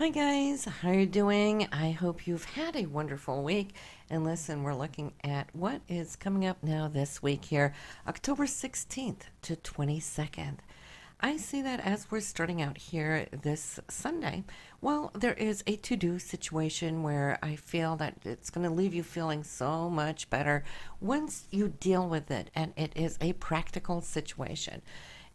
Hi guys, how are you doing? I hope you've had a wonderful week. And listen, we're looking at what is coming up now this week here, October 16th to 22nd. I see that as we're starting out here this Sunday, well, there is a to-do situation where I feel that it's going to leave you feeling so much better once you deal with it, and it is a practical situation.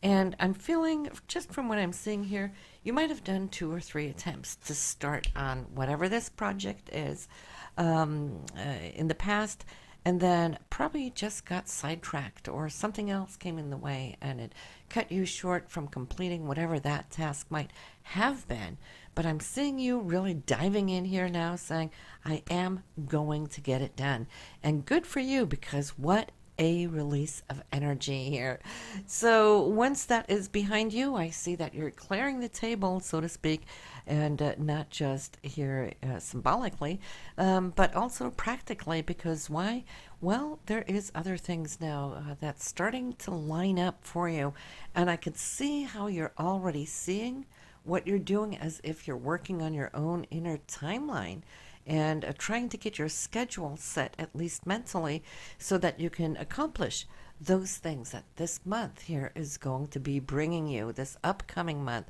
And I'm feeling, just from what I'm seeing here, you might have done 2 or 3 attempts to start on whatever this project is in the past, and then probably just got sidetracked or something else came in the way and it cut you short from completing whatever that task might have been. But I'm seeing you really diving in here now saying, I am going to get it done. And good for you, because what a release of energy here. So once that is behind you, I see that you're clearing the table, so to speak, and not just here symbolically, but also practically. Because why? Well, there is other things now that's starting to line up for you, and I can see how you're already seeing what you're doing as if you're working on your own inner timeline and trying to get your schedule set, at least mentally, so that you can accomplish those things that this month here is going to be bringing you, this upcoming month.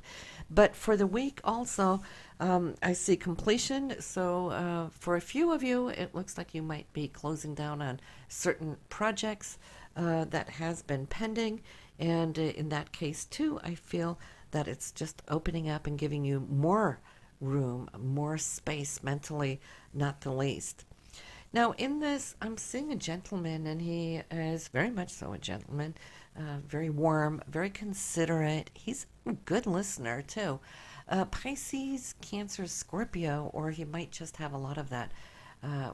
But for the week also, I see completion. So for a few of you, it looks like you might be closing down on certain projects that has been pending. And in that case, too, I feel that it's just opening up and giving you more room, more space mentally, not the least. Now, in this, I'm seeing a gentleman, and he is very much so a gentleman, very warm, very considerate. He's a good listener, too. Pisces, Cancer, Scorpio, or he might just have a lot of that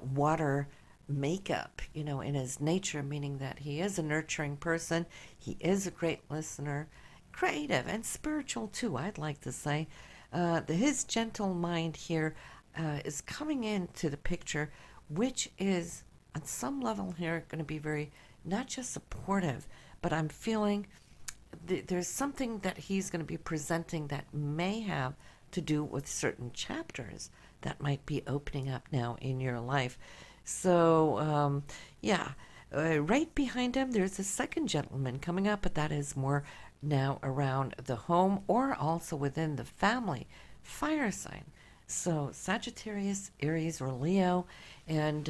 water makeup, in his nature, meaning that he is a nurturing person. He is a great listener, creative, and spiritual, too, I'd like to say. His gentle mind here is coming into the picture, which is on some level here going to be very not just supportive, but I'm feeling there's something that he's going to be presenting that may have to do with certain chapters that might be opening up now in your life. So, yeah. Right behind him, there's a second gentleman coming up, but that is more now around the home or also within the family. Fire sign. So Sagittarius, Aries, or Leo. And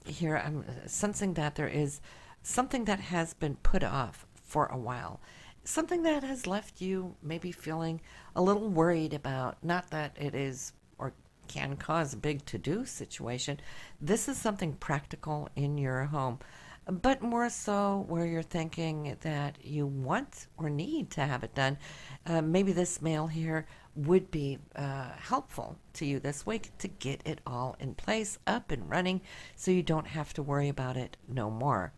here I'm sensing that there is something that has been put off for a while. Something that has left you maybe feeling a little worried about, not that it is or can cause a big to-do situation. This is something practical in your home, but more so where you're thinking that you want or need to have it done. Maybe this mail here would be helpful to you this week to get it all in place, up and running, so you don't have to worry about it no more.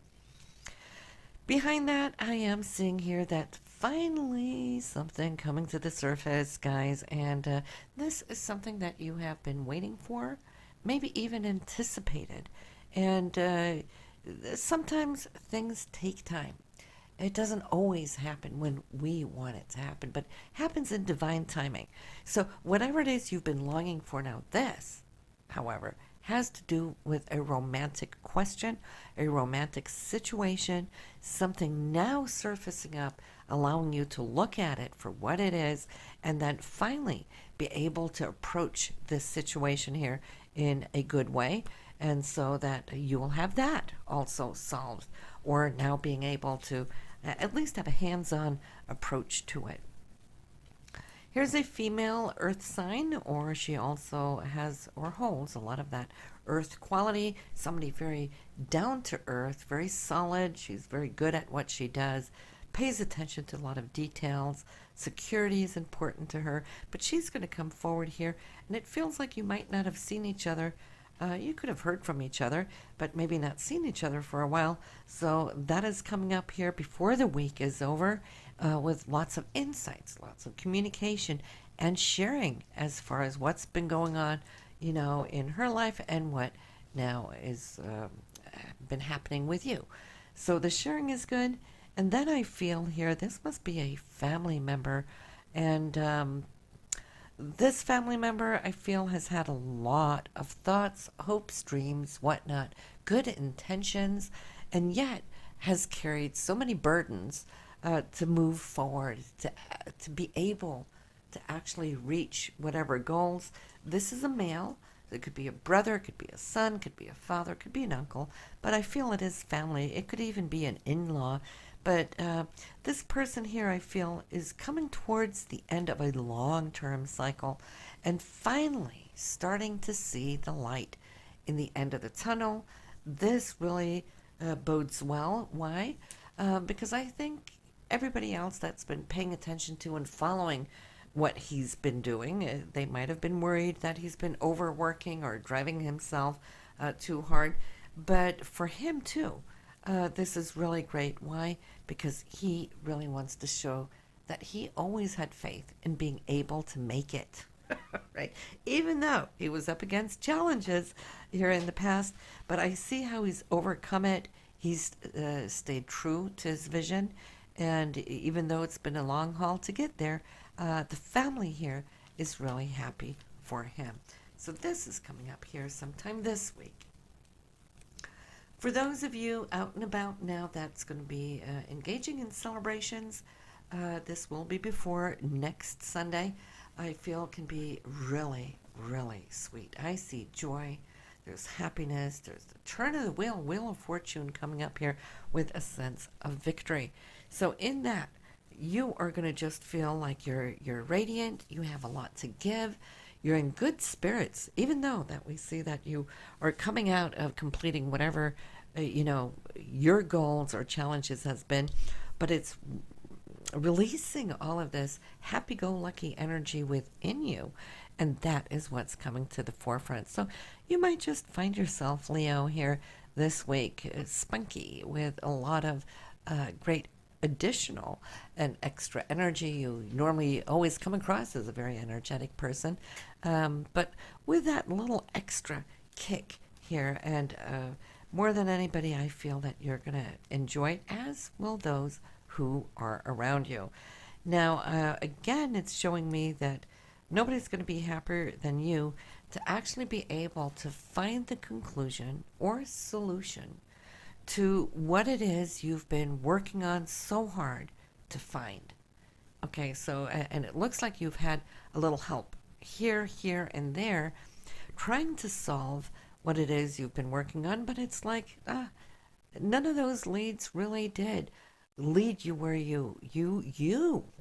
Behind that, I am seeing here that finally something coming to the surface, guys, and this is something that you have been waiting for, maybe even anticipated. And sometimes things take time. It doesn't always happen when we want it to happen, but happens in divine timing. So whatever it is you've been longing for now, this, however, has to do with a romantic question, a romantic situation, something now surfacing up, allowing you to look at it for what it is, and then finally be able to approach this situation here in a good way, and so that you will have that also solved, or now being able to at least have a hands-on approach to it. Here's a female earth sign, or she also has or holds a lot of that earth quality. Somebody very down to earth, very solid. She's very good at what she does, pays attention to a lot of details. Security is important to her, but she's going to come forward here, and it feels like you might not have seen each other. You could have heard from each other, but maybe not seen each other for a while. So that is coming up here before the week is over, with lots of insights, lots of communication, and sharing as far as what's been going on, in her life and what now is been happening with you. So the sharing is good. And then I feel here this must be a family member, and This family member, I feel, has had a lot of thoughts, hopes, dreams, whatnot, good intentions, and yet has carried so many burdens to move forward, to be able to actually reach whatever goals. This is a male. It could be a brother, it could be a son, could be a father, could be an uncle, but I feel it is family. It could even be an in law. But this person here, I feel, is coming towards the end of a long term cycle and finally starting to see the light in the end of the tunnel. This really bodes well. Why? Because I think everybody else that's been paying attention to and following what he's been doing, they might have been worried that he's been overworking or driving himself too hard. But for him, too, this is really great. Why? Because he really wants to show that he always had faith in being able to make it. Right? Even though he was up against challenges here in the past, but I see how he's overcome it. He's stayed true to his vision, and even though it's been a long haul to get there, the family here is really happy for him. So this is coming up here sometime this week. For those of you out and about now that's going to be engaging in celebrations, this will be before next Sunday. I feel can be really, really sweet. I see joy. There's happiness. There's the turn of the wheel of fortune coming up here with a sense of victory. So in that, you are going to just feel like you're radiant. You have a lot to give. You're in good spirits, even though that we see that you are coming out of completing whatever your goals or challenges has been, but it's releasing all of this happy-go-lucky energy within you, and that is what's coming to the forefront. So you might just find yourself, Leo, here this week, spunky with a lot of great additional and extra energy. You normally always come across as a very energetic person, but with that little extra kick here, and more than anybody, I feel that you're going to enjoy it, as will those who are around you. Now, again, it's showing me that nobody's going to be happier than you to actually be able to find the conclusion or solution to what it is you've been working on so hard to find. Okay, so, and it looks like you've had a little help here, and there, trying to solve what it is you've been working on, but it's like none of those leads really did lead you where you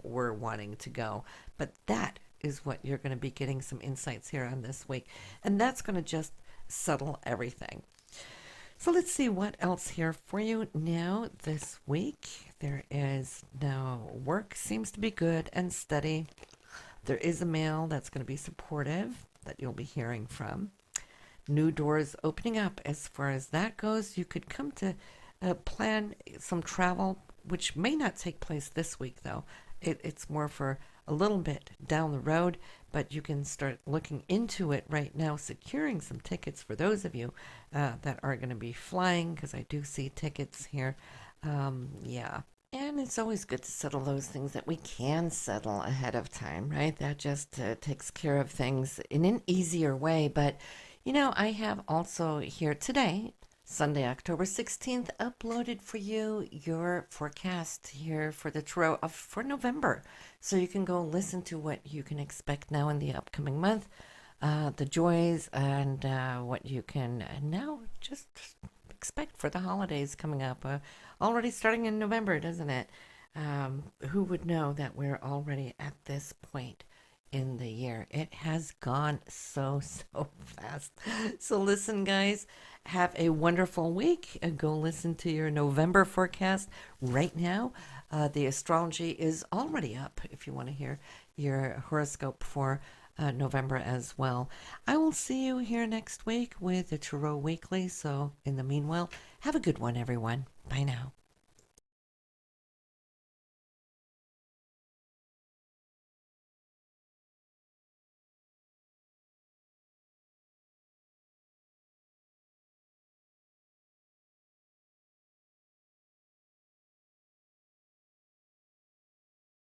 were wanting to go. But that is what you're going to be getting some insights here on this week, and that's going to just settle everything. So let's see what else here for you now this week. There is now work seems to be good and steady. There is a male that's going to be supportive that you'll be hearing from. New doors opening up as far as that goes. You could come to plan some travel, which may not take place this week, though. It's more for a little bit down the road, but you can start looking into it right now, securing some tickets for those of you that are going to be flying, because I do see tickets here. Yeah. And it's always good to settle those things that we can settle ahead of time, right? That just takes care of things in an easier way. But, I have also here today, Sunday, October 16th, uploaded for you your forecast here for the tarot for November. So you can go listen to what you can expect now in the upcoming month, the joys, and what you can now just expect for the holidays coming up. Already starting in November, doesn't it? Who would know that we're already at this point in the year? It has gone so fast. So listen, guys, have a wonderful week and go listen to your November forecast right now. The astrology is already up if you want to hear your horoscope for November as well. I will see you here next week with the Tarot Weekly. So in the meanwhile, have a good one, everyone. Bye now.